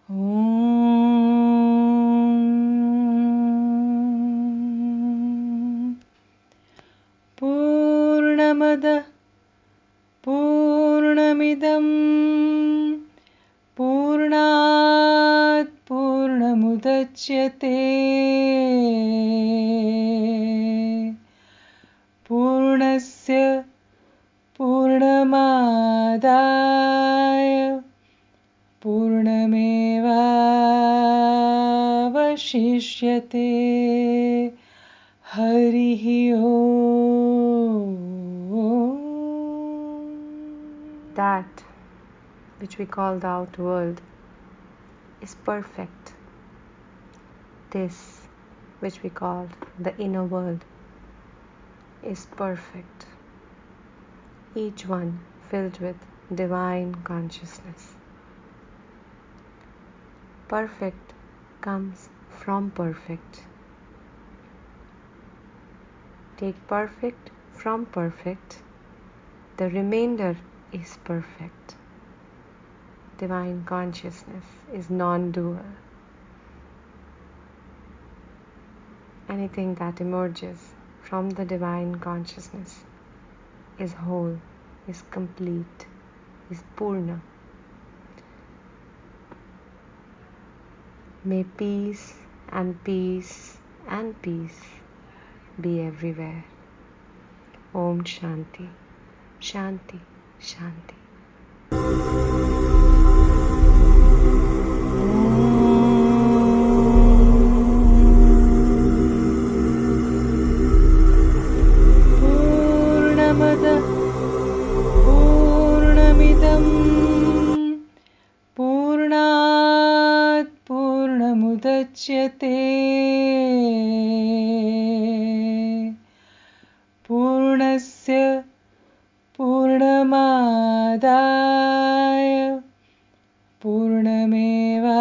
ॐ पूर्णमदः पूर्णमिदं पूर्णात् पूर्णमुदच्यते पूर्णस्य पूर्णमादाय पूर्णमेवावशिष्यते हरिः ओम्. That which we call the outer world is perfect. This which we call the inner world is perfect. Each one filled with divine consciousness. Perfect comes from perfect. Take perfect from perfect. The remainder is perfect. Divine consciousness is non-dual. Anything that emerges from the divine consciousness is whole, is complete, is Purna. May peace and peace and peace be everywhere. Om Shanti, Shanti, Shanti. पूर्णमदः पूर्णमिदं पूर्णात् पूर्णमुदच्यते पूर्णस्य पूर्णमादाय पूर्णमेवावशिष्यते.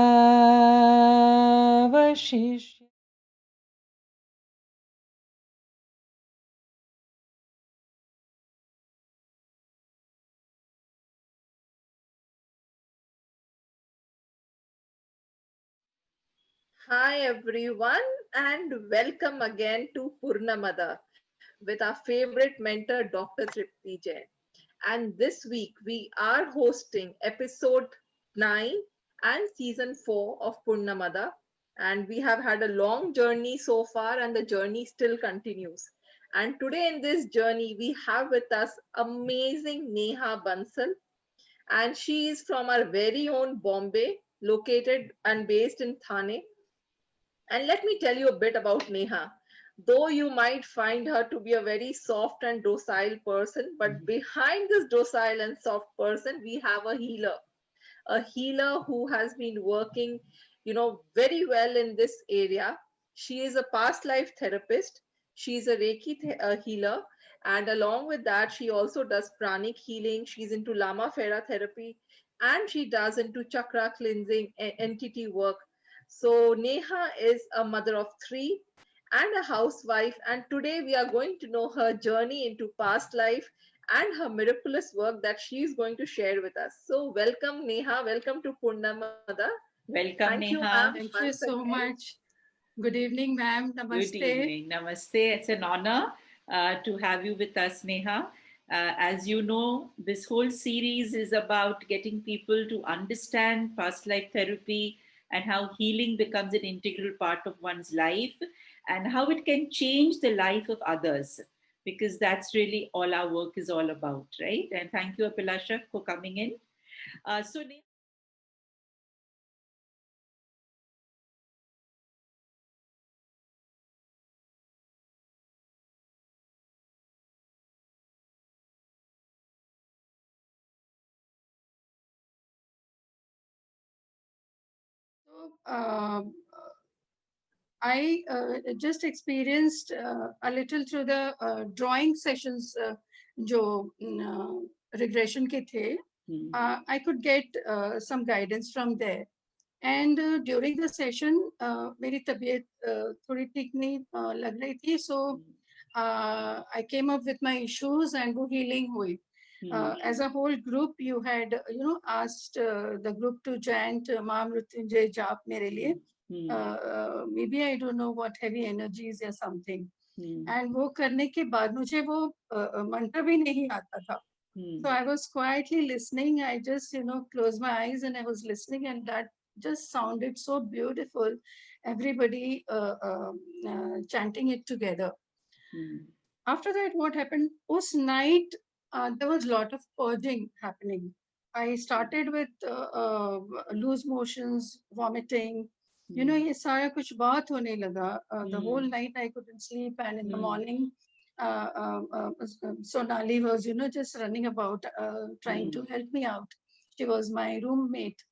Hi everyone and welcome again to Purnamada with our favorite mentor Dr. Tripti Jain. And this week we are hosting episode 9 and season 4 of Purnamada, and we have had a long journey so far and the journey still continues. And today in this journey we have with us amazing Neha Bansal, and she is from our very own Bombay, located and based in Thane. And let me tell you a bit about Neha. Though you might find her to be a very soft and docile person, but behind this docile and soft person, we have a healer who has been working, very well in this area. She is a past life therapist. She is a Reiki healer. And along with that, she also does pranic healing. She's into Lama Fera therapy and she does into chakra cleansing, entity work. So Neha is a mother of three and a housewife. And today we are going to know her journey into past life and her miraculous work that she is going to share with us. So, welcome, Neha. Welcome to Purnamada. Welcome, Thank you, Neha. ma'am. Thank you Once so again. much. Good evening, ma'am. Good Namaste. evening. Namaste. It's an honor to have you with us, Neha. As you know, this whole series is about getting people to understand past life therapy and how healing becomes an integral part of one's life and how it can change the life of others, because that's really all our work is all about, right? And thank you, Apilasha, for coming in. Neha, So, I just experienced a little through the drawing sessions जो regression के थे. I could get some guidance from there. And during the session, मेरी तबीयत थोड़ी ठीक नहीं लग रही थी. So I came up with my issues and वो healing हुई. As a whole group, you had, asked the group to chant Ma Mrutyunjay Jap mere liye. Maybe I don't know what heavy energies or something. And वो करने के बाद मुझे वो मंत्र भी नहीं आता था. So I was quietly listening. I just, closed my eyes and I was listening, and that just sounded so beautiful. Everybody chanting it together. After that, what happened? Us night, there was a lot of purging happening. I started with loose motions, vomiting. ये सारा कुछ बहुत होने लगा. The whole night I couldn't sleep, and in the morning, Sonali was, just running about, trying to help me out. She was my roommate.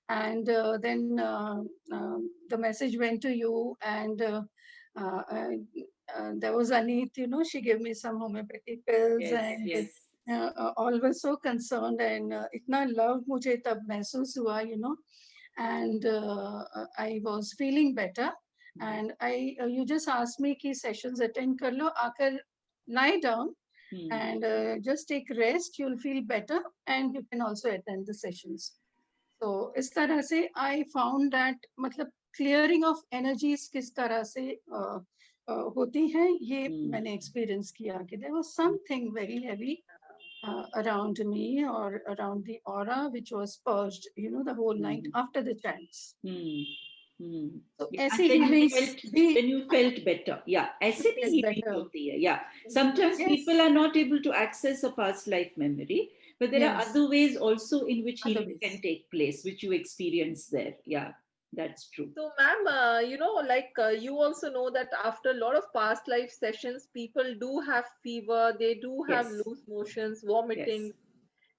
And then the message went to you, and there was Aneet, she gave me some homeopathic pills, and all were so concerned, and itna love mujhe tab mehsoos hua, and I was feeling better. And you just asked me ki sessions attend kar lo, aakar lie down and just take rest, you'll feel better, and you can also attend the sessions. So इस तरह से I found that मतलब clearing of energies किस तरह से होती हैं, ये मैंने experience किया कि there was something very heavy around me or around the aura, which was purged, the whole night after the chants. So ऐसी healings then you felt better. Yeah, ऐसे भी healing होती है. Yeah, sometimes people are not able to access a past life memory, but there are other ways also in which healing can take place, which you experience there. Yeah, that's true. So, ma'am, you also know that after a lot of past life sessions, people do have fever, they do have loose motions, vomiting.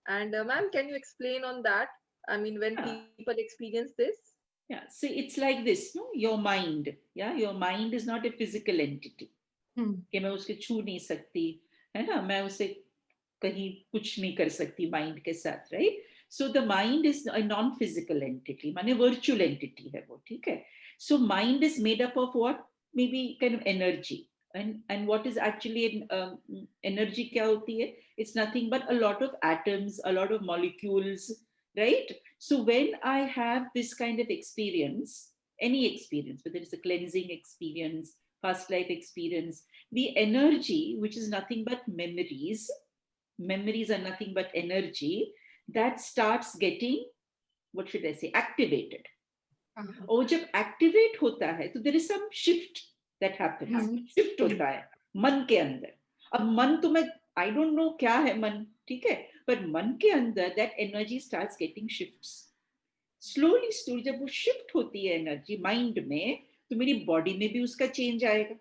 And ma'am, can you explain on that? I mean, when people experience this? Yeah, so it's like this, no? Your mind, your mind is not a physical entity. कि मैं उसके छू नहीं सकती, है ना? मैं उसे कहीं कुछ नहीं कर सकती mind के साथ, right? So the mind is a non-physical entity, माने virtual entity है वो, ठीक है? So mind is made up of what? Maybe kind of energy. And what is actually energy क्या होती है? It's nothing but a lot of atoms, a lot of molecules, right? So when I have this kind of experience, any experience, whether it's a cleansing experience, past life experience, the energy, which is nothing but memories are nothing but energy, that starts getting, what should I say, activated. और जब activate होता है, तो there is some shift that happens. Shift होता है मन के अंदर. अब मन तो मैं, I don't know क्या है मन, ठीक है? But मन के अंदर that energy starts getting shifts. Slowly, जब वो shift होती है energy mind में, तो मेरी body में भी उसका change आएगा.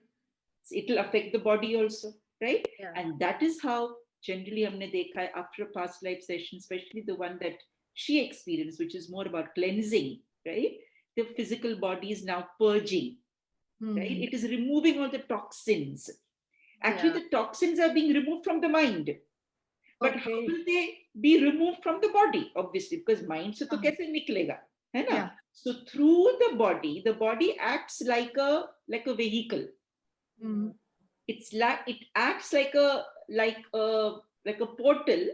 It will affect the body also, right? Yeah. And that is how generally हमने देखा है after a past life session, especially the one that she experienced, which is more about cleansing, right? The physical body is now purging, right? It is removing all the toxins. Actually, the toxins are being removed from the mind. But how will they be removed from the body? Obviously, because mind se to kaise niklega, hai na? Yeah. So through the body acts like a vehicle. It's like it acts like a portal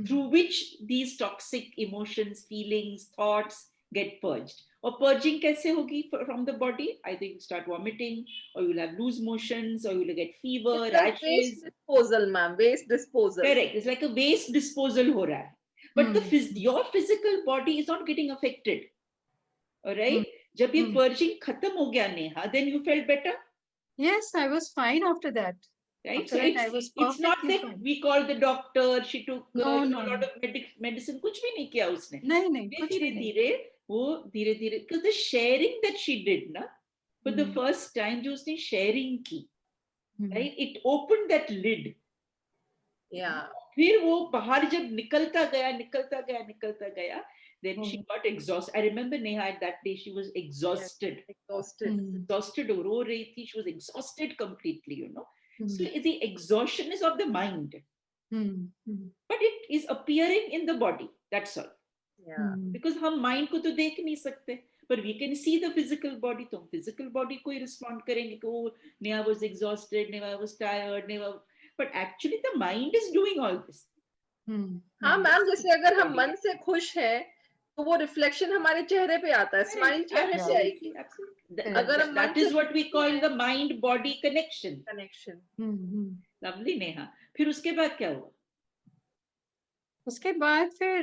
through which these toxic emotions, feelings, thoughts get purged. Or purging kaise hogi from the body? Either you start vomiting, or you'll have loose motions, or you'll get fever, it's like rashes. Waste disposal, ma'am. Waste disposal. Correct. It's like a waste disposal ho raha hai. But your physical body is not getting affected. All right? Jab ye purging khatam ho gaya, Neha, then you felt better? Yes, I was fine after that. Right? After so it's not that fine. We called the doctor, she took a lot of medicine, kuch bhi nahi kiya usne. Nahi, धीरे because the sharing that she did, na, for the first time, jo usne sharing ki, right? It opened that lid. Yeah. फिर वो बाहर जब निकलता गया, then she got exhausted. I remember Neha at that day, she was exhausted. Exhausted, ro rahi thi. She was exhausted completely, So the exhaustion is of the mind. But it is appearing in the body. That's all. Yeah. Because हम mind को तो देख नहीं सकते, but we can see the physical body. तो physical body को ही respond करेंगे कि oh, Neha was exhausted, Neha was tired, but actually the mind is doing all this. हाँ मैम, जैसे अगर हम मन से खुश हैं तो वो रिफ्लेक्शन हमारे चेहरे पे आता है, स्माइल चेहरे पे आएगी। अगर हम that is what we call the mind body connection. Lovely Neha. फिर उसके बाद क्या हुआ? उसके बाद फिर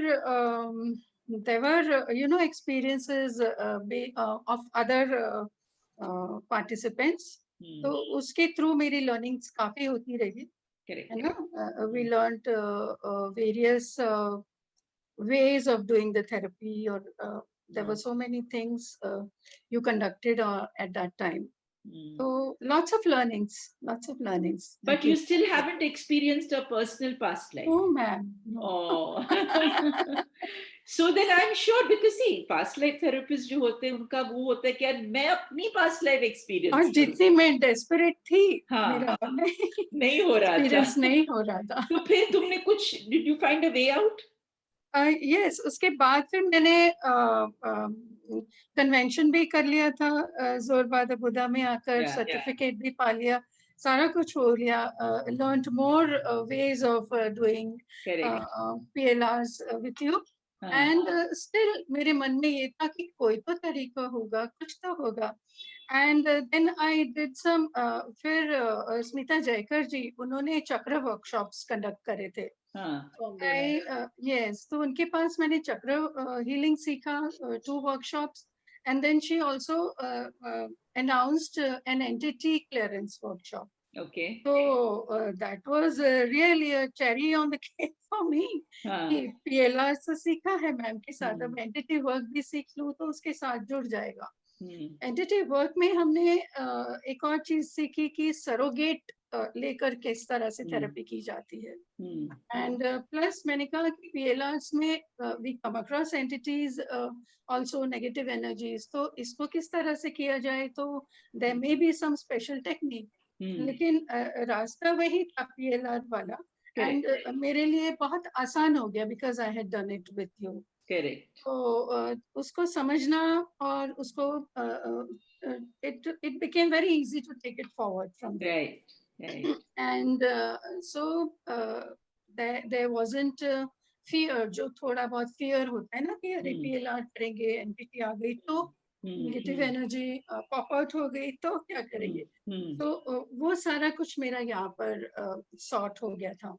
there were experiences of other participants. तो उसके थ्रू मेरी लर्निंग्स काफी होती रही है ना। we learned various ways of doing the therapy, or there were so many things you conducted at that time. So lots of learnings. But you still haven't experienced a personal past life. No, ma'am. No. Oh. So then I'm sure, because see, past life therapists जो होते हैं उनका वो होता है कि यार मैं अपनी past life experience और जितनी मैं desperate थी, मेरा नहीं हो रहा था, experience नहीं हो रहा था। तो फिर तुमने कुछ, did you find a way out? Yes, उसके बाद फिर मैंने कन्वेंशन भी कर लिया था, जोरबाद बुदा में आकर सर्टिफिकेट भी पा लिया, सारा कुछ हो लिया, learned more ways of doing PLRs with you. And still मेरे मन में ये था कि कोई तो तरीका होगा, कुछ तो होगा. And then I did some फिर स्मिता जयकर जी उन्होंने चक्र वर्कशॉप्स कंडक्ट करे थे. Yes, तो उनके पास मैंने चक्र हीलिंग सीखा, 2 workshops, and then she also announced an entity clearance workshop. Okay. So that was really a cherry on the cake for me. कि PLR से सीखा है मैम के साथ, अब एंटिटी वर्क भी सीख लूँ तो उसके साथ जुड़ जाएगा. एंटिटी वर्क में हमने एक और चीज सीखी कि सरोगेट लेकर किस तरह से थेरेपी की जाती है. एंड प्लस मैंने कहा कि PLRs में we come across entities also negative energies, तो इसको किस तरह से किया जाए, तो there may be some special technique. लेकिन रास्ता वही था PLR वाला, एंड मेरे लिए बहुत आसान हो गया because I had done it with you. तो उसको समझना और उसको it became very easy to take it forward from there. Right. And so there wasn't fear, जो थोड़ा बहुत fear होता है ना कि अरे PLR करेंगे, एंटिटी आ गई तो नेगेटिव एनर्जी पॉप आउट हो गई तो क्या करेंगे. तो वो सारा कुछ मेरा यहाँ पर सॉर्ट हो गया था.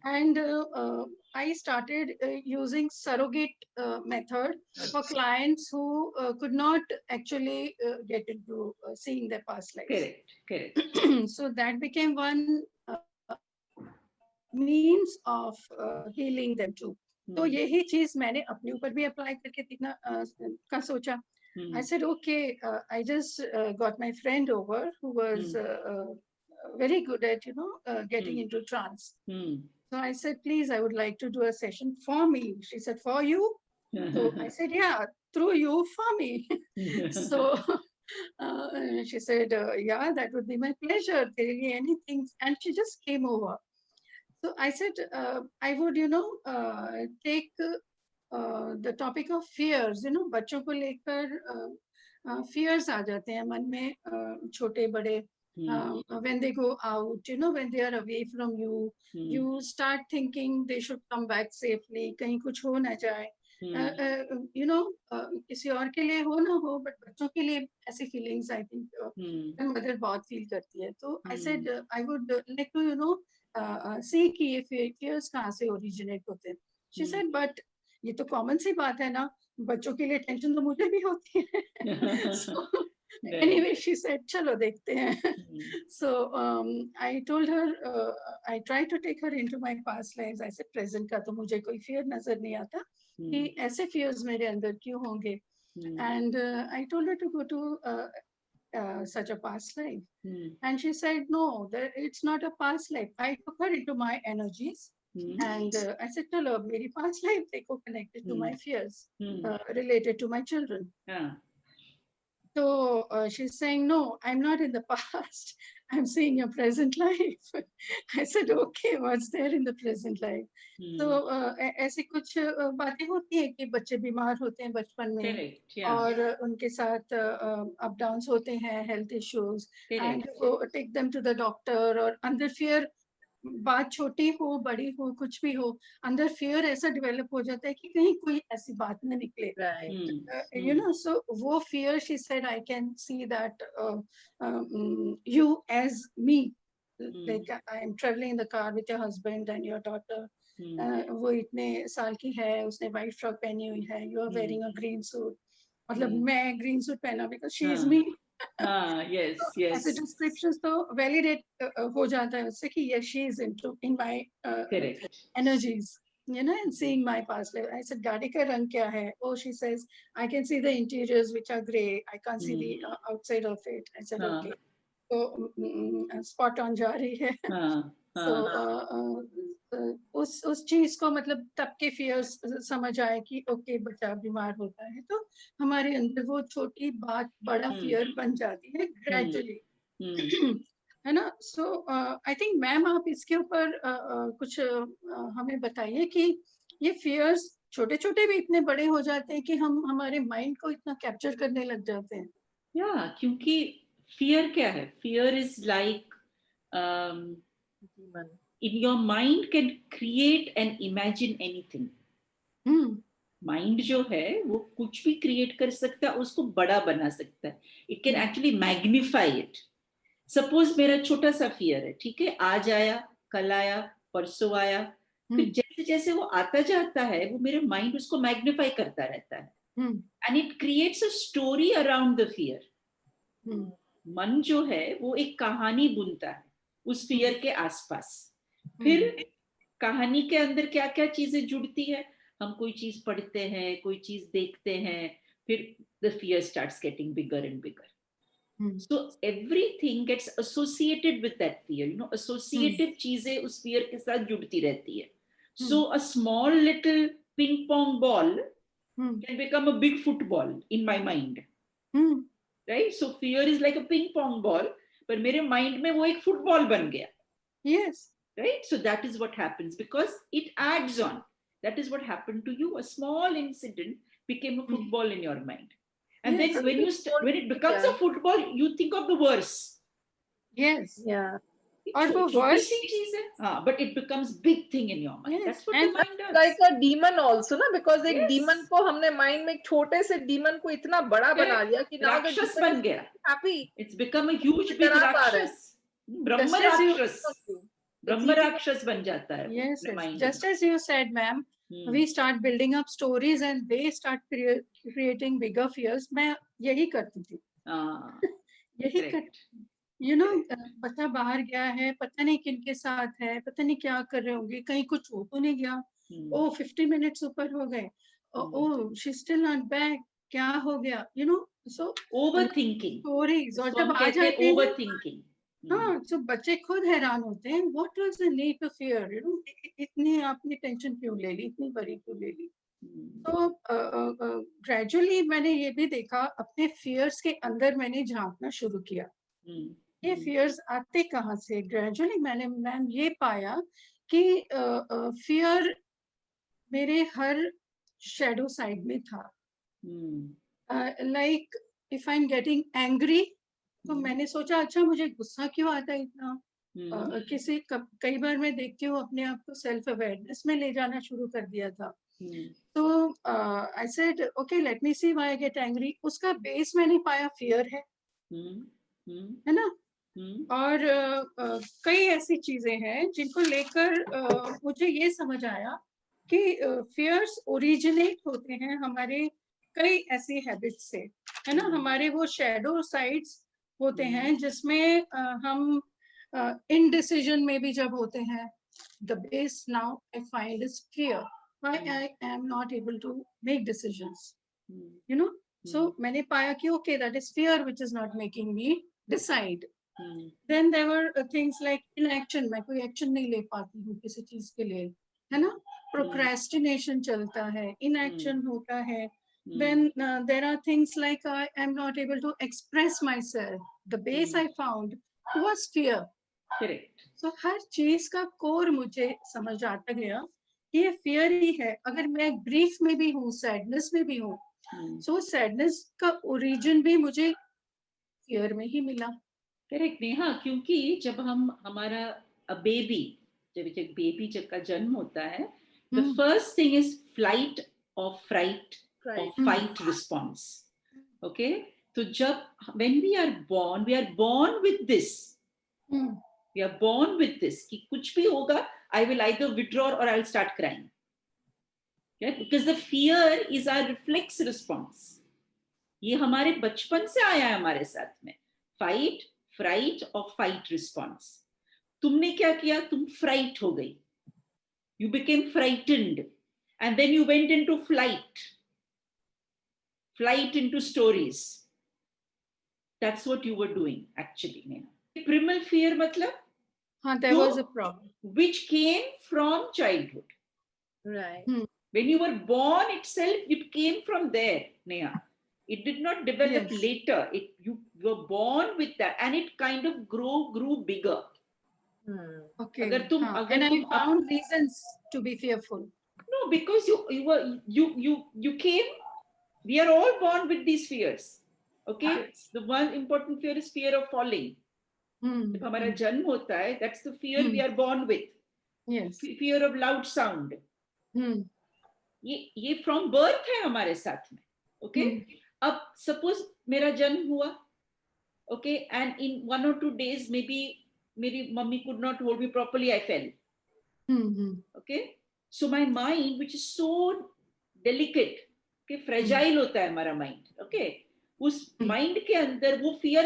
And I started using surrogate method for clients who could not actually get into seeing their past lives. Correct. So that became one means of healing them too. तो यही चीज मैंने अपने ऊपर भी अप्लाई करके देखना का सोचा. I said, okay, I just got my friend over who was very good at, getting into trance. So I said, please, I would like to do a session for me. She said, for you? So I said, yeah, through you, for me. So she said, yeah, that would be my pleasure. Really, anything. And she just came over. So I said, I would, take the topic of fears. बच्चों को लेकर fears आ जाते हैं मन में, छोटे बड़े. When they go out, when they are away from you, you start thinking they should come back safely, कहीं कुछ हो ना जाए. किसी और के लिए हो ना हो, but बच्चों के लिए ऐसी feelings I think mother बहुत feel करती है. तो I said I would like to see कि ये fears कहाँ से originate होते हैं. She said, but ये तो common सी बात है ना, बच्चों के लिए टेंशन तो मुझे भी होती है. So anyway, she said, चलो देखते हैं. So I told her, I tried to take her into my past lives. I said, present का तो मुझे कोई fear नजर नहीं आता कि ऐसे fears मेरे अंदर क्यों होंगे. And I told her to go to such a past life. And she said, no, it's not a past life. I took her into my energies. And I said, chalo, meri past life dekho, connected to my fears related to my children. So she's saying, no, I'm not in the past. I'm seeing your present life. I said, okay, what's there in the present life? So ऐसी कुछ बातें होती हैं कि बच्चे बीमार होते हैं बचपन में, और उनके साथ अप डाउन्स होते हैं, health issues, and go take them to the doctor, और अंदर fear बात छोटी हो बड़ी हो कुछ भी हो, अंदर फियर ऐसा डेवलप हो जाता है कि कहीं कोई ऐसी बात न निकले, Right. you know. So वो fear, she said, I can see that you as me, like I am traveling in the car with your husband and your daughter. वो इतने साल की है, उसने white frock पहनी हुई है, you are wearing a green suit. मतलब मैं green suit पहना because she is me. yes, तो yes. ऐसे descriptions तो validate हो जाता है उससे कि yes, she is in my Correct. energies, you know, and seeing my past life. I said, गाड़ी का रंग क्या है? Oh, she says, I can see the interiors which are grey. I can't see the outside of it. I said, okay. तो spot on जा रही है. So उस चीज को मतलब तब के fears समझ आए कि okay, बच्चा बीमार होता है तो हमारे अंदर वो छोटी बात बड़ा fear बन जाती है gradually. है ना. So I think मैम आप इसके ऊपर कुछ हमें बताइए कि ये fears छोटे छोटे भी इतने बड़े हो जाते हैं कि हम हमारे माइंड को इतना कैप्चर करने लग जाते हैं. Yeah, क्योंकि fear क्या है? Fear is like in your mind can create and imagine anything. Mind जो है वो कुछ भी क्रिएट कर सकता है, उसको बड़ा बना सकता है. It can actually magnify it. Suppose मेरा छोटा सा फियर है, ठीक है, आज आया, कल आया, परसों आया, फिर जैसे जैसे वो आता जाता है वो मेरा माइंड उसको मैग्निफाई करता रहता है. And it creates a story around the fear. मन जो है वो एक कहानी बुनता है उस फियर के आसपास. फिर कहानी के अंदर क्या क्या चीजें जुड़ती है, हम कोई चीज पढ़ते हैं, कोई चीज देखते हैं, फिर the fear starts getting bigger and bigger. So everything gets associated with that fear, you know, associative चीजें उस fear के साथ जुड़ती रहती है. So a small little ping pong ball can become a big football in my mind. Right? So fear is like a ping pong ball, पर मेरे mind में वो एक football बन गया. Yes. Right? So that is what happens because it adds on. That is what happened to you. A small incident became a football in your mind. And Yes. then when it becomes a football, you think of the worst. Yes. Yeah. और वो worst चीज है, but it becomes big thing in your mind. Yes. That's what the mind does. Like a demon also, na? Because एक Yes. demon को हमने mind में एक छोटे से demon को इतना बड़ा बना लिया कि now the राक्षस demon बन is गया. happy. It's become a huge big डरा पा रहा है. राक्षस. ब्रह्म राक्षस. ब्रह्म राक्षस बन जाता है. Yes, yes. Mind Just as you said, ma'am, we start building up stories and they start creating bigger fears. मैं यही करती थी. यही करती. You know, बच्चा बाहर गया है, पता नहीं किनके साथ है, पता नहीं क्या कर रहे होंगे, कहीं कुछ हो तो नहीं गया. Oh, 50 minutes ऊपर हो गए. Oh, she's still not back. क्या हो गया? You know, so overthinking. Stories. और जब आ जाते हैं overthinking. हाँ, तो बच्चे खुद हैरान होते हैं. What was the need to fear? You know, इतनी आपने टेंशन क्यों ले ली, इतनी बड़ी क्यों ले ली? तो gradually मैंने ये भी देखा, अपने fears के अंदर मैंने झांकना शुरू किया. ये fears आते कहाँ से? Gradually मैंने मैम ये पाया कि fear मेरे हर shadow side में था. Like if I'm getting angry, तो मैंने सोचा अच्छा मुझे गुस्सा क्यों आता है इतना. कई बार मैं देखती हूँ अपने आप को सेल्फ अवेयरनेस में ले जाना शुरू कर दिया था. तो I said okay, let me see why I get angry. उसका बेस मैंने पाया fear है. है ना. और कई ऐसी चीजें हैं जिनको लेकर मुझे ये समझ आया कि fears originate होते हैं हमारे कई ऐसी हैबिट्स से. है ना. हमारे वो शैडो साइड्स होते हैं जिसमें हम indecision में भी जब होते हैं. The base now I find is fear. Why I am not able to make decisions. You know. So मैंने पाया कि okay, that is fear which is not making me decide. Then there were things like inaction. मैं कोई action नहीं ले पाती हूँ किसी चीज के लिए. है ना. Procrastination चलता है. Inaction होता है. Then there are things like I am not able to express myself. The base I found was fear. Correct. So हर चीज का कोर मुझे समझ आता गया कि ये fear ही है. अगर मैं grief में भी हूँ, sadness में भी हूँ, so sadness का origin भी मुझे fear में ही मिला. Correct नेहा, क्योंकि जब हमारा a baby जब एक बेबी का जन्म होता है, the Hmm. first thing is flight or fright or Right. fight response. Okay, so when we are born with this. Hmm. We are born with this कि कुछ भी होगा, I will either withdraw or I'll start crying. Okay? Because the fear is our reflex response. ये हमारे बचपन से आया है हमारे साथ में. Fight, fright or fight response. तुमने क्या किया? तुम fright हो गई. You became frightened. And then you went into flight. Flight into stories. That's what you were doing actually. Neha. Primal fear matlab? There was a problem. Which came from childhood. Right. When you were born itself, it came from there, Neha. It did not develop Yes. later. You were born with that, and it kind of grew bigger. Okay. अगर तुम And I found reasons to be fearful. No, because you came. We are all born with these fears. Okay. Yes. The one important fear is fear of falling. जब हमारा जन्म होता है, that's the fear we are born with. Yes. Fear of loud sound. ये from birth है हमारे साथ में. Okay. अब suppose मेरा जन्म हुआ. Okay, and in 1 or 2 days maybe मेरी mummy could not hold me properly, I fell. Okay, so my mind, which is so delicate, okay, fragile होता है हमारा mind. Okay, उस mind के अंदर वो fear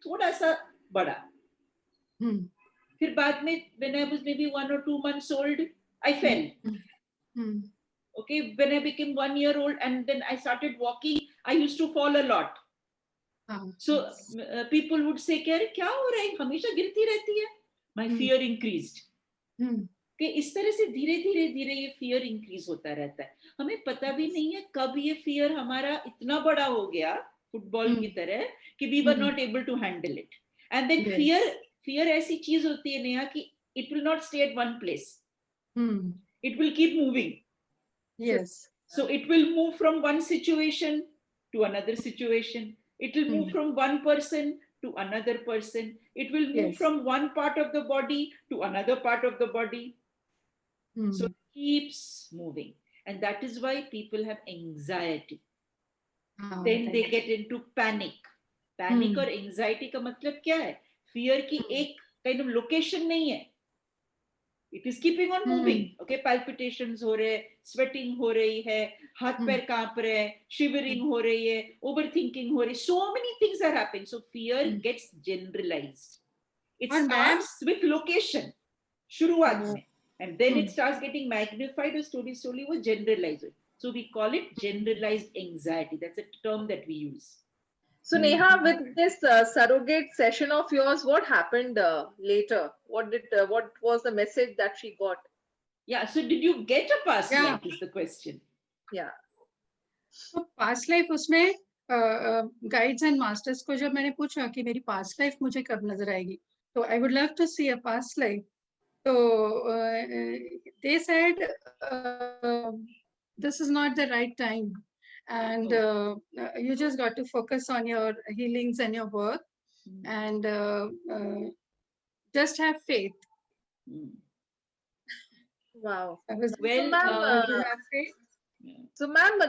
थोड़ा सा बड़ा. फिर बाद में when I was maybe 1 or 2 months old, I fell. Okay, when I became 1 year old and then I started walking, I used to fall a lot. So people would say क्या हो रहा है, हमेशा गिरती रहती है. My fear increased. कि इस तरह से धीरे धीरे ये fear increase होता रहता है. हमें पता भी नहीं है कब ये fear हमारा इतना बड़ा हो गया फुटबॉल की तरह कि we were not able to handle it. And then fear ऐसी चीज होती है नेहा कि it will not stay at one place. It will keep moving. Yes. So it will move from one situation to another situation. It will move from one person to another person. It will move from one part of the body to another part of the body. So it keeps moving. And that is why people have anxiety. Then they get into panic. Panic और anxiety का मतलब क्या है? Fear की एक kind of location नहीं है. It is keeping on moving. Okay, palpitations हो रहे, sweating हो रही है, हाथ पैर कांप रहे हैं, shivering हो रही है, overthinking हो रही है. So many things are happening. So fear gets generalized. It starts with location, शुरुआत में, and then it starts getting magnified or slowly वो generalized. So we call it generalized anxiety. That's a term that we use. So Neha, with this surrogate session of yours, what happened later? What was the message that she got? Yeah. So did you get a past life? Is the question. Yeah. So past life उसमें guides and masters को जब मैंने पूछा कि मेरी past life मुझे कब नजर आएगी, so I would love to see a past life. So they said this is not the right time. And you just got to focus on your healings and your work, and just have faith. Wow. Well, so ma'am,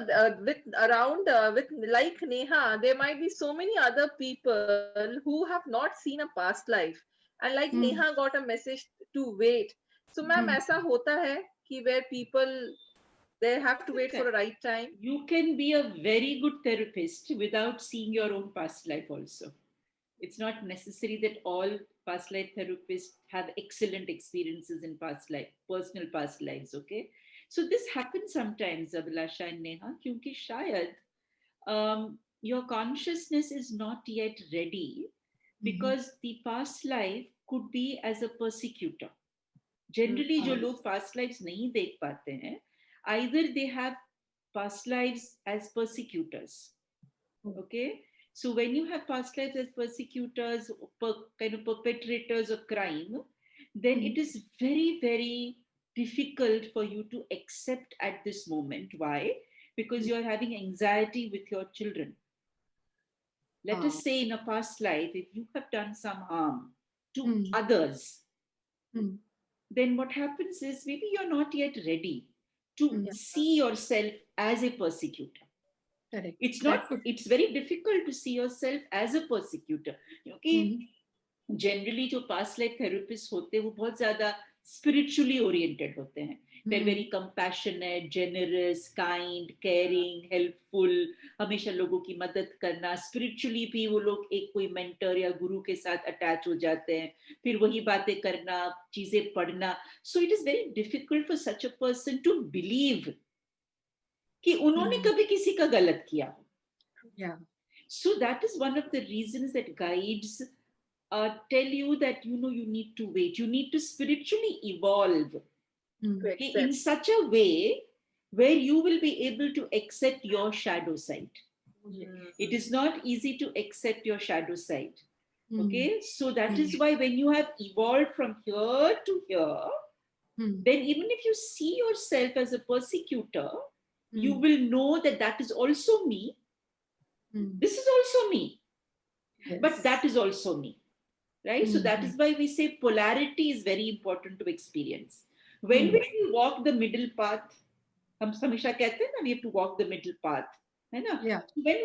with like Neha, there might be so many other people who have not seen a past life, and like Neha got a message to wait. So ma'am, ऐसा होता है कि where people they have to wait for a right time. You can be a very good therapist without seeing your own past life also. It's not necessary that all past life therapists have excellent experiences in past life, personal past lives, okay? So this happens sometimes, Abhilasha and Neha, क्योंकि शायद your consciousness is not yet ready because the past life could be as a persecutor. Generally, जो लोग past lives नहीं देख पाते हैं, either they have past lives as persecutors. Okay, so when you have past lives as persecutors, kind of perpetrators of crime, then it is very, very difficult for you to accept at this moment. Why? Because you are having anxiety with your children. Let us say in a past life, if you have done some harm to others, then what happens is maybe you're not yet ready to Mm. see yourself as a persecutor. Correct. It's That not, could- it's very difficult to see yourself as a persecutor. क्योंकि Mhm. Generally जो past life therapist होते हैं वो बहुत ज्यादा spiritually oriented होते हैं. They're very compassionate, generous, kind, caring, helpful, हमेशा लोगों की मदद करना. स्पिरिचुअली भी वो लोग एक कोई मेंटर या गुरु के साथ अटैच हो जाते हैं, फिर वही बातें करना, चीजें पढ़ना. So it is very difficult for such a person to believe कि उन्होंने कभी किसी का गलत किया. Yeah. So that is one of the reasons that guides tell you that you need to wait. You need to spiritually evolve in such a way where you will be able to accept your shadow side. It is not easy to accept your shadow side. Okay, so that is why when you have evolved from here to here, then even if you see yourself as a persecutor, you will know that that is also me. This is also me. Yes. But that is also me. Right? So that is why we say polarity is very important to experience. When will we walk the middle path? हम हमेशा कहते हैं ना, we have to walk the middle path. है ना? Yeah. When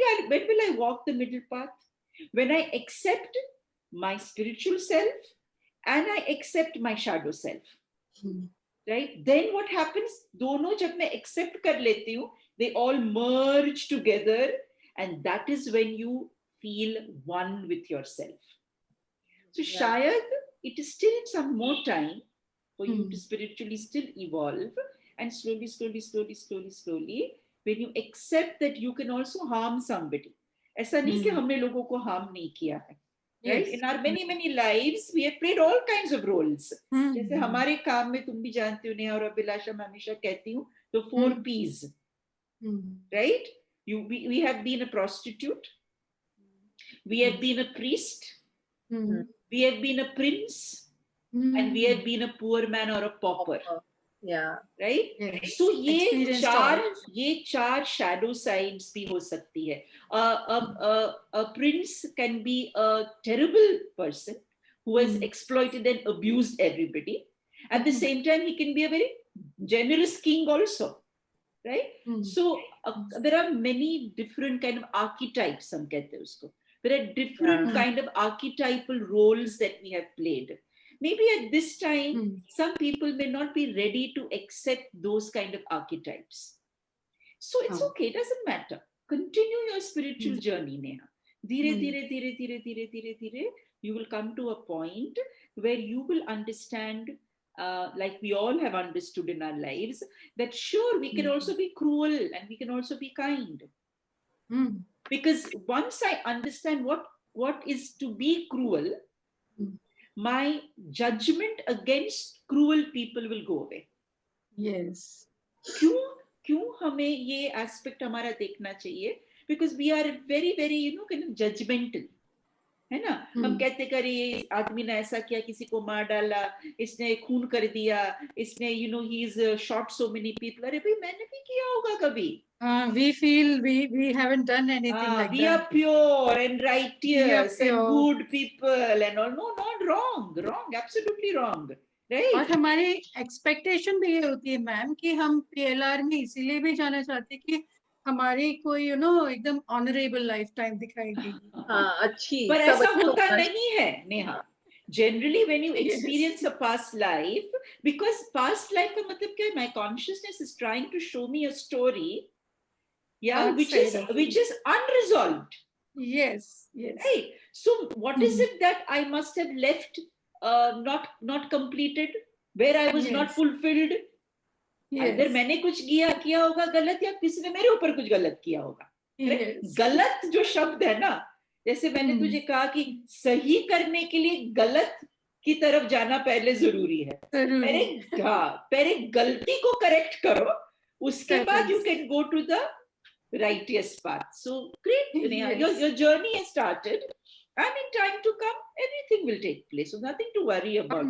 will I walk the middle path? When I accept my spiritual self and I accept my shadow self. Right? Then what happens? दोनों जब मैं accept कर लेती हूँ, they all merge together, and that is when you feel one with yourself. So shayad it is still some more time for you to spiritually still evolve, and slowly, when you accept that you can also harm somebody. ऐसा नहीं कि हमने लोगों को harm नहीं किया है. Right? In our many lives, we have played all kinds of roles. जैसे हमारे काम में तुम भी जानती हो नेहा और अभिलाषा, मैं हमेशा कहती हूँ the 4 P's. Right? We have been a prostitute. We have been a priest. We have been a prince. And we have been a poor man or a pauper. Yeah. Right? Yes. So ये Experienced चार shadow sides भी हो सकती है. A prince can be a terrible person who has exploited and abused everybody. At the same time, he can be a very generous king also. Right? So there are many different kind of archetypes, हम कहते हैं उसको. There are different kind of archetypal roles that we have played. Maybe at this time, some people may not be ready to accept those kind of archetypes. So it's okay, it doesn't matter. Continue your spiritual journey, Neha. Dhire, you will come to a point where you will understand, like we all have understood in our lives, that sure, we can also be cruel and we can also be kind. Because once I understand what is to be cruel, my judgment against cruel people will go away. Yes. क्यों हमें ये aspect हमारा देखना चाहिए? Because we are very kind of judgmental. है ना? हम कहते करे ये आदमी ने ऐसा किया, किसी को मार डाला, इसने खून कर दिया, इसने he's shot so many people. अरे भाई मैंने भी किया होगा कभी. We feel we haven't done anything like we that. are pure and righteous and good people and all. No, not wrong, absolutely wrong. Right? और हमारी expectation भी ये होती है मैम कि हम PLR में इसीलिए भी जाना चाहते हैं कि हमारी कोई एकदम honorable lifetime दिखाई देगी. अच्छी. पर ऐसा होता नहीं है Neha. Generally, when you experience a past life, because past life का मतलब क्या है? My consciousness is trying to show me a story. Yeah, which is unresolved. Yes. Right. So what is it that I must have left not completed, where I was not fulfilled? Either मैंने कुछ किया होगा गलत, या किसी ने मेरे ऊपर कुछ गलत किया होगा. गलत जो शब्द है ना, जैसे मैंने तुझे कहा कि सही करने के लिए गलत की तरफ जाना पहले जरूरी है. पहले गलती को करेक्ट करो, उसके बाद you can go to the righteous path. So great, your journey has started, and in time to come everything will take place, so nothing to worry about.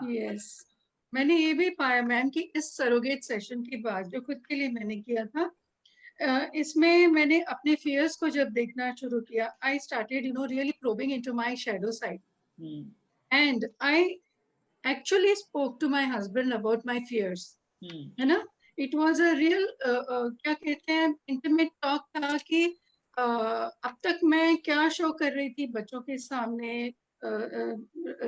Yes, मैंने ये भी पाया मैम कि इस सरोगेट सेशन के बाद जो खुद के लिए मैंने किया था, इसमें मैंने अपने fears को जब देखना शुरू किया, I started really probing into my shadow side, and I actually spoke to my husband about my fears. Hmm. है ना? It was a real क्या कहते हैं intimate talk था कि अब तक मैं क्या शो कर रही थी बच्चों के सामने,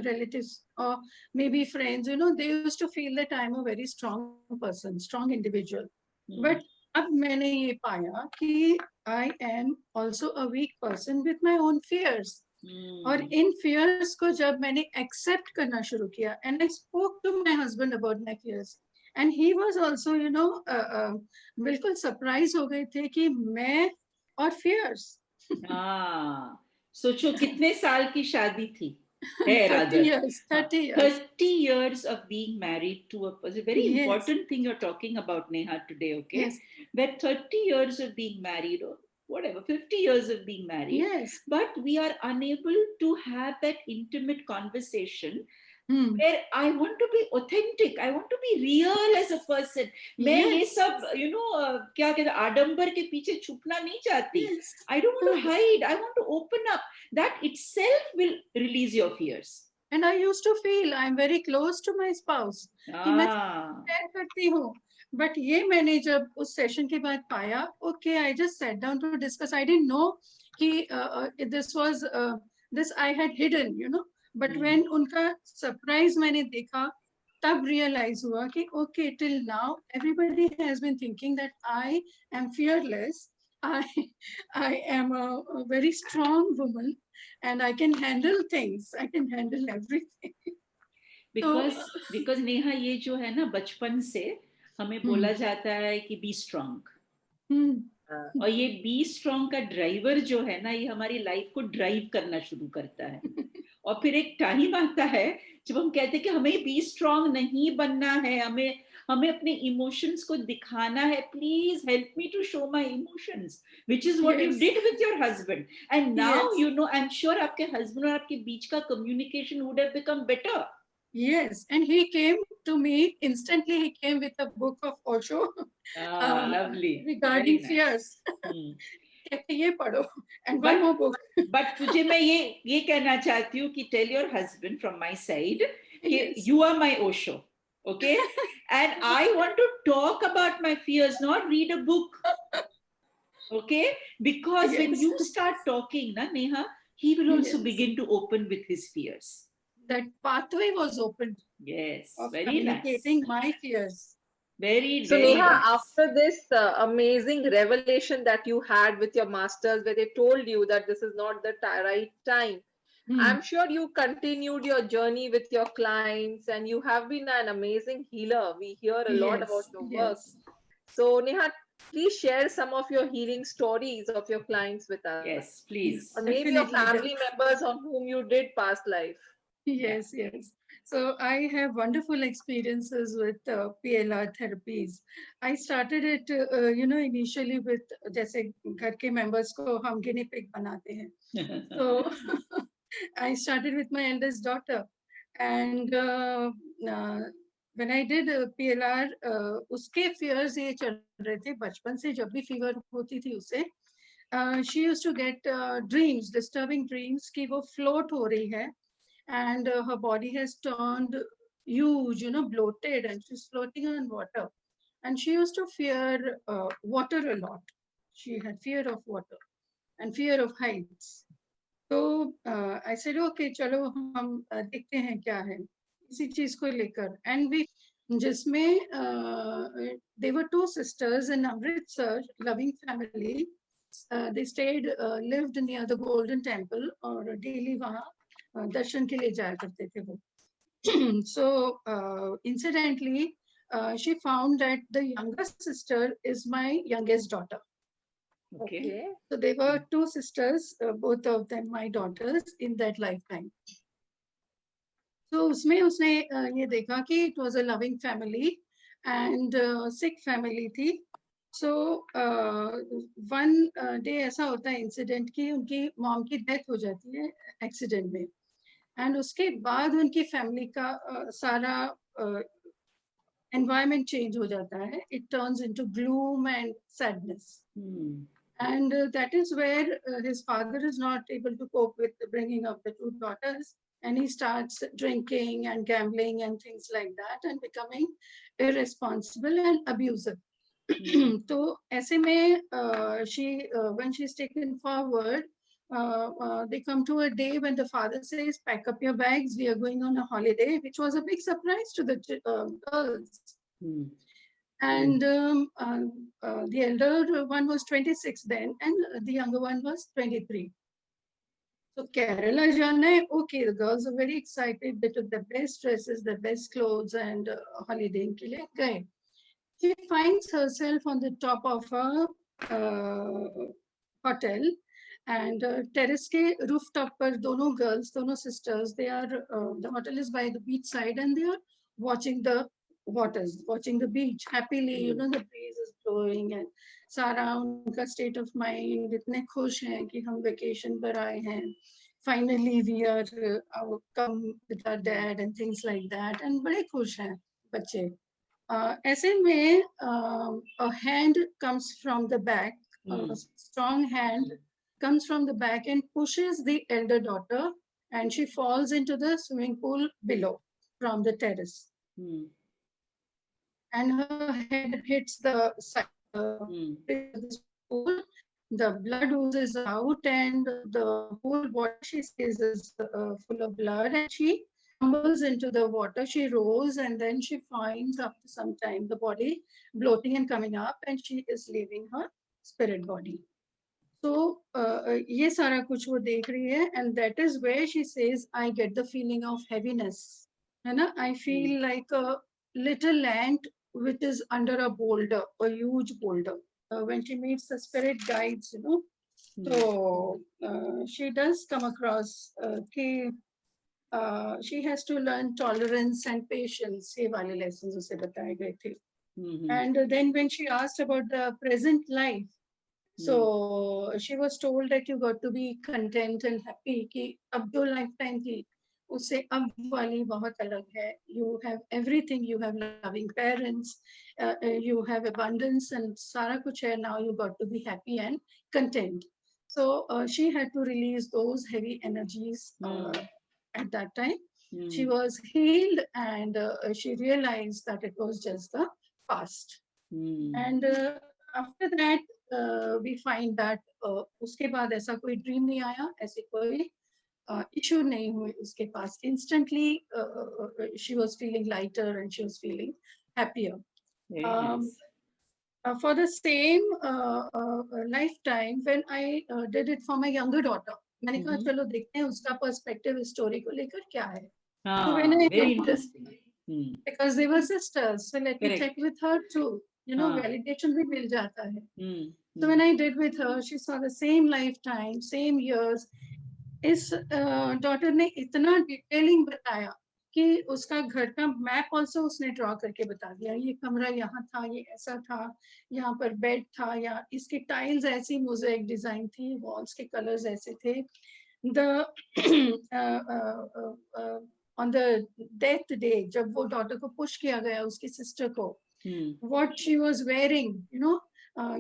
relatives or maybe friends, you know, they used to feel that I'm a very strong person, strong individual. Hmm. But अब मैंने ये पाया कि I am also a weak person with my own fears. और Hmm. इन fears को जब मैंने accept करना शुरू किया, and I spoke to my husband about my fears, and he was also, you know, बिल्कुल surprise हो गए थे कि मैं और fears. हाँ, सोचो कितने साल की शादी थी, है 30 rather. years, 30 years. 30 years of being married to a person. Very Yes. important thing you're talking about, Neha, today, okay? Yes, That 30 years of being married, or whatever, 50 years of being married, yes. but we are unable to have that intimate conversation Hmm. where I want to be authentic, I want to be real as a person. मैं ये Yes. सब, you know, क्या कहते हैं, आडंबर के पीछे छुपना नहीं चाहती. Yes. I don't want to hide. I want to open up. That itself will release your fears. And I used to feel I'm very close to my spouse. कि मैं Ah. share करती हूँ. But ये मैंने जब उस session के बाद पाया, okay, I just sat down to discuss. I didn't know कि this I had hidden, you know. But Hmm. when उनका surprise मैंने देखा, तब realize हुआ कि okay, till now everybody has been thinking that I am fearless. I am a very strong woman, and I can handle things. I can handle everything. Because Neha, ये जो है ना, बचपन से हमें बोला जाता है कि बी स्ट्रांग, और ये बी स्ट्रांग का ड्राइवर जो है ना, ये हमारी लाइफ को ड्राइव करना शुरू करता है. और फिर एक टाइम आता है जब हम कहते हैं कि हमें बी स्ट्रांग नहीं बनना है, हमें अपने इमोशंस को दिखाना है. Please help me to show my emotions, which is what you Yes. Did with your husband. And now Yes. You know, I am sure आपके हस्बैंड और आपके बीच का communication would have become better. Yes, and he came to me instantly. He came with a book of Osho Lovely. regarding Very nice. fears. कहते ये पढ़ो, and one more book. But तुझे मैं ये कहना चाहती हूँ कि tell your husband from my side कि Yes. you are my Osho, okay? And I want to talk about my fears, not read a book, okay? Because when Yes. you start talking, na Neha, he will also Yes. begin to open with his fears. That pathway was opened Yes, of very communicating nice. my fears. Very, So very Neha, nice. after this amazing revelation that you had with your masters, where they told you that this is not the right time, I'm sure you continued your journey with your clients, and you have been an amazing healer. We hear a lot Yes, about your work. yes. So Neha, please share some of your healing stories of your clients with us. Yes, please. Or maybe your Definitely. family members on whom you did past life. Yes, yes. So I have wonderful experiences with PLR therapies. I started it, you know, initially with जैसे घर के members को हम guinea pig बनाते हैं. So I started with my eldest daughter, and when I did PLR, उसके fears ये चल रहे थे बचपन से. जब भी fever होती थी उसे, she used to get dreams, disturbing dreams कि वो float हो रही है. And her body has turned huge, you know, bloated, and she's floating on water. And she used to fear water a lot. She had fear of water and fear of heights. So I said, okay, चलो हम देखते हैं क्या है इसी चीज को लेकर. And we जिसमें they were two sisters in Amritsar, loving family. They stayed, lived near the Golden Temple, और daily वहाँ दर्शन के लिए जाया करते थे वो. So incidentally, she found that the younger sister is my youngest daughter. Okay. So they were two sisters, both of them my daughters in that lifetime. So उसमें उसने ये देखा कि it was a loving family and sick family थी. So one day ऐसा होता है incident कि उनकी mom की death हो जाती है accident में. And उसके बाद उनकी फैमिली का सारा environment change हो जाता है. It turns into gloom and sadness. And that is where his father is not able to cope with bringing up the two daughters, and he starts drinking and gambling and things like that and becoming irresponsible and abusive. So ऐसे में when she's taken forward, they come to a day when the father says, pack up your bags, we are going on a holiday, which was a big surprise to the girls. And the elder one was 26 then, and the younger one was 23. So Kerala Jana, okay, the girls are very excited. They took the best dresses, the best clothes, and holiday ke liye gaye. She finds herself on the top of a hotel, and terrace ke rooftop par dono girls, dono sisters, they are, the hotel is by the beach side, and they are watching the waters, watching the beach happily. You know, the breeze is blowing, and सारा उनका state of mind इतने खुश हैं कि हम vacation पर आए हैं. Finally we are come with our dad and things like that, and बड़े खुश हैं बच्चे. ऐसे में a hand comes from the back, a strong hand comes from the back and pushes the elder daughter, and she falls into the swimming pool below from the terrace. And her head hits the side of the pool. The blood oozes out, and the whole body, she says, is full of blood, and she tumbles into the water. She rose, and then she finds after some time the body bloating and coming up, and she is leaving her spirit body. So ये सारा कुछ वो देख रही है, and that is where she says, I get the feeling of heaviness. है ना? I feel like a little ant which is under a boulder, a huge boulder. When she meets the spirit guides, you know, so she does come across she has to learn tolerance and patience. ये वाले lessons उसे बताए गए थे. And then when she asked about the present life, so she was told that you got to be content and happy. कि अब जो lifetime थी उससे अब वाली बहुत अलग है. You have everything. You have loving parents. You have abundance and सारा कुछ है. Now you got to be happy and content. So she had to release those heavy energies at that time. She was healed, and she realized that it was just the past. And after that, we find that उसके बाद ऐसा कोई dream नहीं आया, ऐसी कोई issue नहीं हुई उसके पास. Instantly, she was feeling lighter and she was feeling happier. For the same lifetime, when I did it for my younger daughter, मैंने कहा चलो देखते हैं उसका perspective इस story को लेकर क्या है. So when I very interesting. Because they were sisters, so let me check with her too. You know, validation भी मिल जाता है. So when I did with her, she saw the same lifetime, same years. इस daughter ने इतना detailing बताया कि उसका घर का map also उसने draw करके बता दिया. ये कमरा यहाँ था, ये ऐसा था, यहाँ पर bed था, या इसकी tiles ऐसी mosaic design थी, walls के colors ऐसे थे. The on the death day, जब वो daughter को push किया गया उसकी sister को, what she was wearing, you know,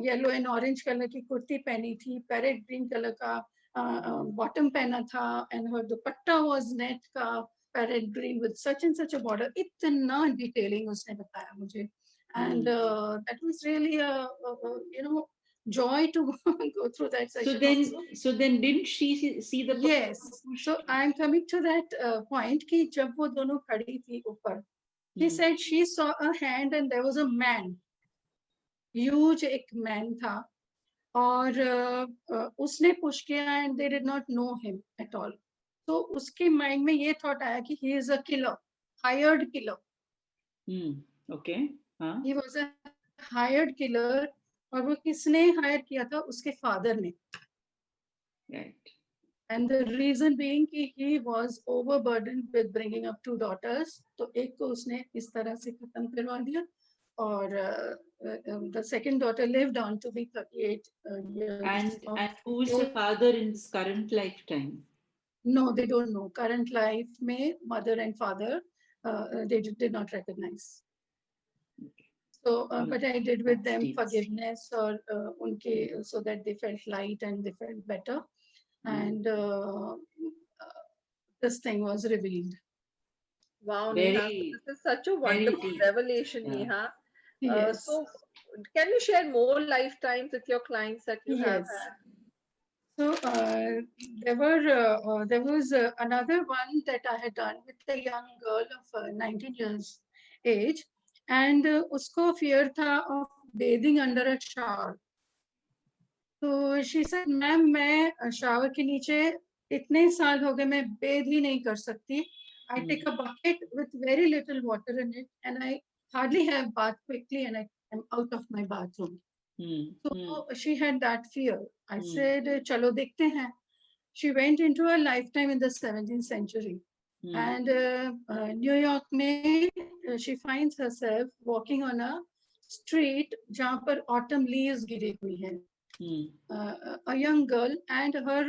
yellow and orange color की कुर्ती पहनी थी, parrot green color का bottom पहना था, and her dupatta was net का parrot green with such and such a border. इतना detailing उसने बताया मुझे, and that was really a you know, joy to go through that session. So then didn't she see the yes, so I'm coming to that point कि जब वो दोनों खड़ी थी ऊपर, he said she saw a hand and there was a man, huge एक man था, और उसने push किया and they did not know him at all. So उसके mind में ये thought आया कि he is a killer, hired killer. Okay. He was a hired killer, और वो किसने hire किया था? उसके father ने. Right. And the reason being कि he was overburdened with bringing up 2 daughters. तो एक को उसने इस तरह से खत्म करवा दिया, और the second daughter lived on to be 38 years. And who's the father in this current lifetime? No, they don't know. Current life में mother and father they did not recognize. So, but I did with them forgiveness, or उनके, so that they felt light and they felt better. And the this thing was revealed. Wow, Neha. So Very, this is such a very wonderful deep. revelation, Yeah. Neha. Yes, So, can you share more lifetimes with your clients that you have yes. had? So there was another one that I had done with a young girl of 19 years age, and usko fear tha of bathing under a shower. So she said, "ma'am मैं shower के नीचे इतने साल हो गए मैं bathe ही नहीं कर सकती. I take a bucket with very little water in it, and I hardly have bath quickly, and I am out of my bathroom." So she had that fear. I said, "चलो देखते हैं." She went into a lifetime in the 17th century. And New York में she finds herself walking on a street जहाँ पर autumn leaves गिरी हुई हैं. A young girl, and her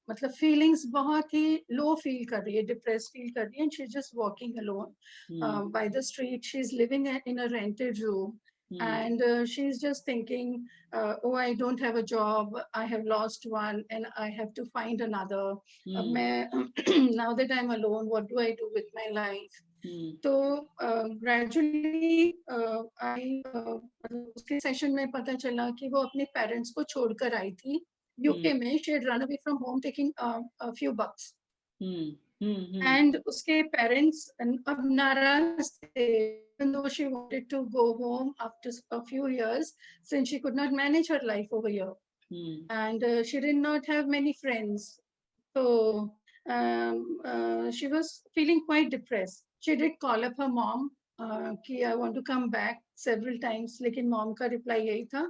मतलब feelings बहुत ही low feel कर रही है, depressed feel कर रही है, and she's just walking alone by the street. She's living in a rented room. And she's just thinking, oh, I don't have a job, I have lost one, and I have to find another. Now that I'm alone, what do I do with my life? तो gradually I उसके session में पता चला कि वो अपने parents को छोड़कर आई थी यूके में. she had run away from home taking a few bucks. And उसके पेरेंट्स अब नाराज थे, even though she wanted to go home after a few years since she could not manage her life over here. And she did not have many friends. So she was feeling quite depressed. She did call up her mom कि I want to come back several times, लेकिन mom का reply यही था.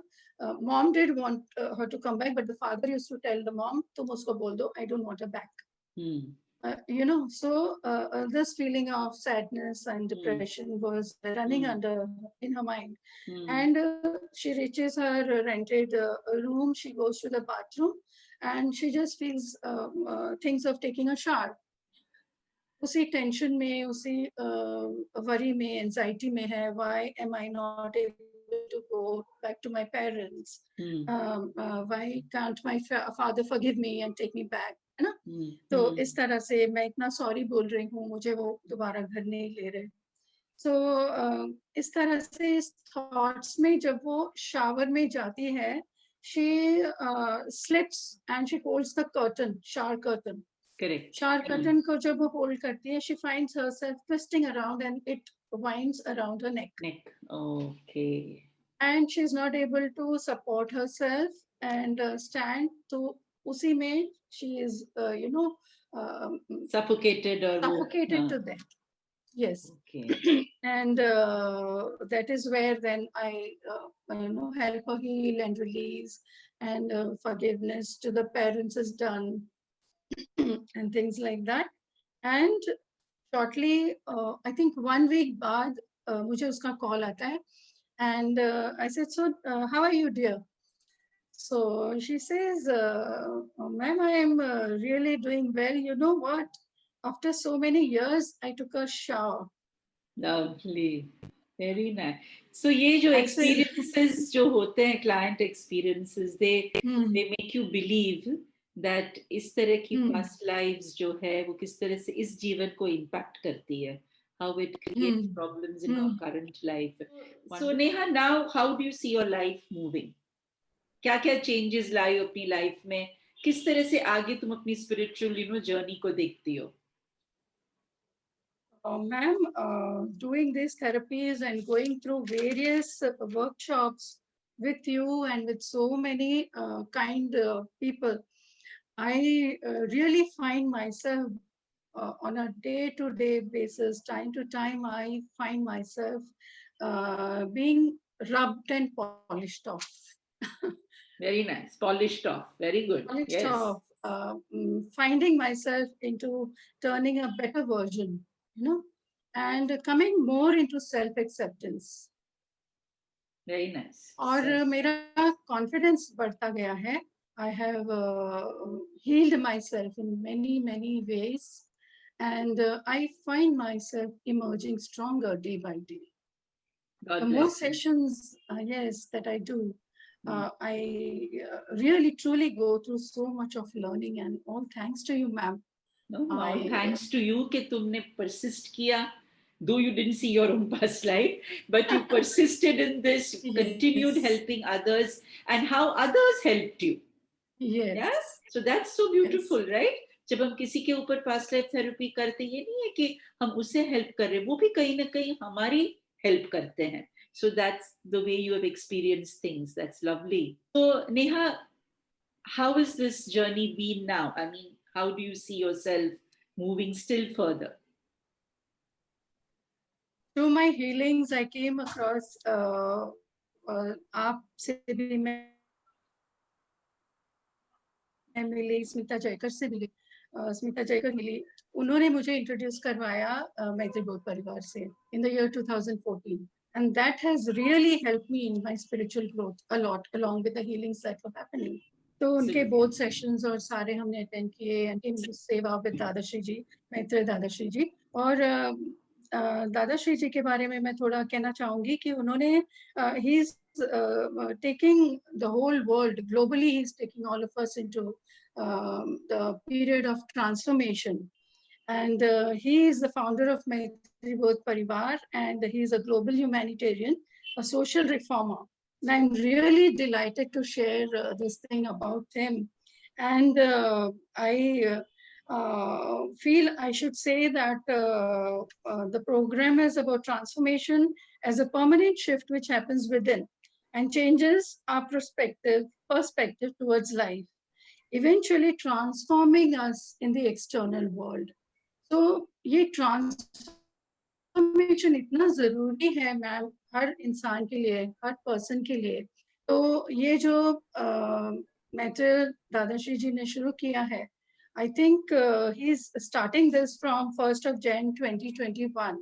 Mom did want her to come back, but the father used to tell the mom, तुम उसको बोल दो, I don't want her back. You know, so this feeling of sadness and depression was running under in her mind. And she reaches her rented room, she goes to the bathroom, and she just feels things of taking a shower. उसी tension में, उसी worry में, anxiety में है. Why am I not able to go back to my parents? Why can't my father forgive me and take me back? है ना? तो इस तरह से मैं इतना सॉरी बोल रही हूँ, मुझे वो दोबारा घर नहीं ले रहे. So इस तरह से इस थॉट्स में जब वो शावर में जाती है, she slips and she holds the curtain, shower curtain. Correct. Shower curtain को जब वो hold करती है, she finds herself twisting around and it winds around her neck. Okay. And she's not able to support herself and stand. तो उसी में she is, you know, Suffocated or suffocated to death. Yes. Okay. And that is where then I, you know, help her heal and release, and forgiveness to the parents is done, and things like that. And shortly, I think 1 week बाद मुझे उसका call आता है, and I said, so how are you, dear? So she says, ma'am, I am really doing well. You know what? After so many years, I took a shower. Lovely. Very nice. So ये जो I said- experiences जो होते हैं, client experiences, they make you believe that इस तरह की past lives जो है वो किस तरह से इस जीवन को impact करती है. How it creates problems in our current life. So Neha, now how do you see your life moving? क्या क्या changes लाई हो अपनी life में? किस तरह से आगे तुम अपनी spiritual, you know, journey को देखती हो? Ma'am, doing these therapies and going through various workshops with you and with so many kind people, I really find myself on a day-to-day basis, time to time, I find myself being rubbed and polished off. Very nice. Polished off. Very good. Polished Yes. off. Finding myself into turning a better version, you know, and coming more into self-acceptance. Very nice. और Yes. मेरा confidence बढ़ता गया है. I have healed myself in many, many ways, and I find myself emerging stronger day by day. God The more bless you. sessions, yes, that I do, I really truly go through so much of learning, and all thanks to you, ma'am. No, all I- thanks to you कि तुमने persist किया. Though you didn't see your own past life, but you persisted in this, you continued Yes. helping others, and how others helped you. Yes. Yeah? So that's so beautiful, right? जब हम किसी के ऊपर past life therapy करते, ये नहीं है कि हम उसे help कर रहे, वो भी कहीं ना कहीं हमारी help करते हैं. So that's the way you have experienced things. That's lovely. So Neha, how has this journey been now? I mean, how do you see yourself moving still further? Through my healings, I came across आपसे भी मैं मिली, स्मिता जयकर से मिली, स्मिता जयकर मिली. उन्होंने मुझे introduce करवाया मैत्री बोध परिवार से in the year 2014, and that has really helped me in my spiritual growth a lot, along with the healings that were happening. तो उनके बोध सेशंस और सारे हमने अटेंड किए, एंड सेवा विद दादाश्री जी, मैत्री दादाश्री जी. और दादाश्री जी के बारे में मैं थोड़ा कहना चाहूंगी कि उन्होंने he is taking the whole world globally, he is taking all of us into the period of transformation. And he is the founder of Maitri Bodh Parivar, and he is a global humanitarian, a social reformer. And I'm really delighted to share this thing about him. And I feel I should say that the program is about transformation as a permanent shift which happens within and changes our perspective towards life, eventually transforming us in the external world. तो ये transformation इतना जरूरी है ma'am, हर इंसान के लिए, हर person के लिए. तो ये जो मैटर दादाश्री जी ने शुरू किया है, I think he is starting this from 1st of Jan 2021,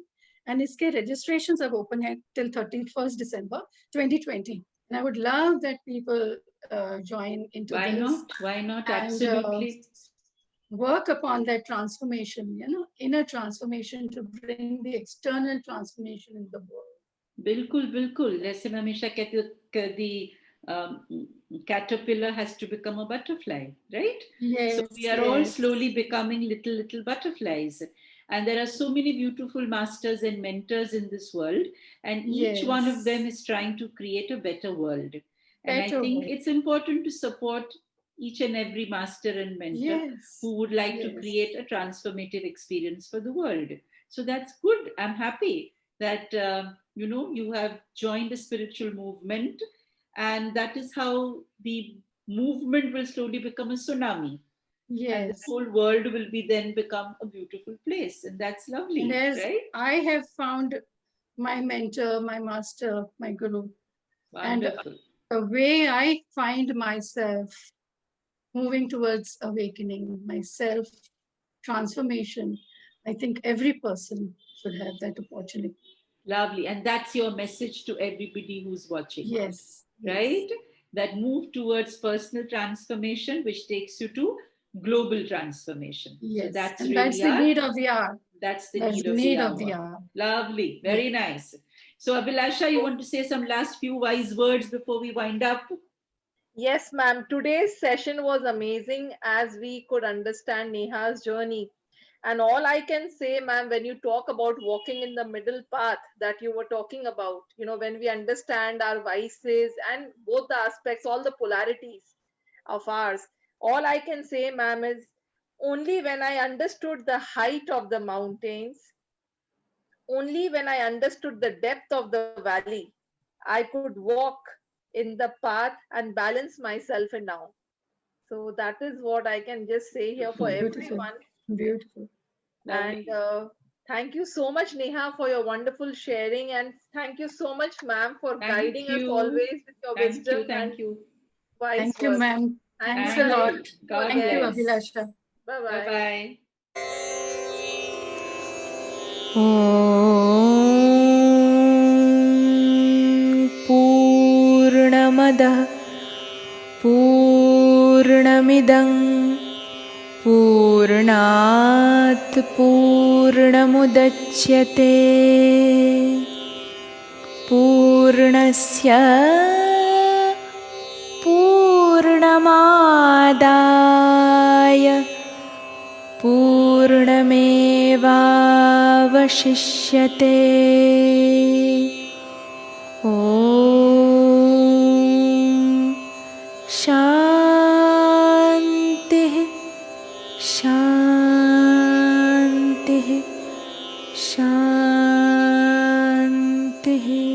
and इसके registrations are open है till 31st December 2020. And I would love that people join into Why this. not? Why not? And, Absolutely. work upon that transformation, inner transformation, to bring the external transformation in the world. बिल्कुल बिल्कुल. जैसे मैं हमेशा कहती हूँ, the caterpillar has to become a butterfly, right? Yes. So we are all slowly becoming little butterflies. And there are so many beautiful masters and mentors in this world, and each one of them is trying to create a better world. And I think it's important to support each and every master and mentor who would like to create a transformative experience for the world. So that's good. I'm happy that you have joined a spiritual movement, and that is how the movement will slowly become a tsunami. And the whole world will then become a beautiful place, and that's lovely. Right? I have found my mentor, my master, my guru. Wonderful. And the way I find myself moving towards awakening, my self transformation, I think every person should have that opportunity. Lovely. And that's your message to everybody who's watching. Yes. Right? That move towards personal transformation, which takes you to global transformation. Yes. So that's and really that's the need of the hour. That's the need of the hour. Lovely. Very nice. So Abhilasha, you want to say some last few wise words before we wind up? Yes, ma'am. Today's session was amazing as we could understand Neha's journey. And all I can say, ma'am, when you talk about walking in the middle path that you were talking about, when we understand our vices and both the aspects, all the polarities of ours, all I can say, ma'am, is only when I understood the height of the mountains, only when I understood the depth of the valley, I could walk in the path and balance myself in now. So that is what I can just say here for everyone. Beautiful. And thank you so much, Neha, for your wonderful sharing, and thank you so much, ma'am, for guiding us always with your wisdom. Thank you. Thank you, ma'am. Thanks a lot. God Thank you, Abhilasha. Bye-bye. Bye-bye. पूर्णमदः पूर्णमिदं पूर्णात् पूर्णमुदच्यते पूर्णस्य पूर्णमादाय पूर्णमेवावशिष्यते। ॐ शान्तिः शान्तिः शान्तिः।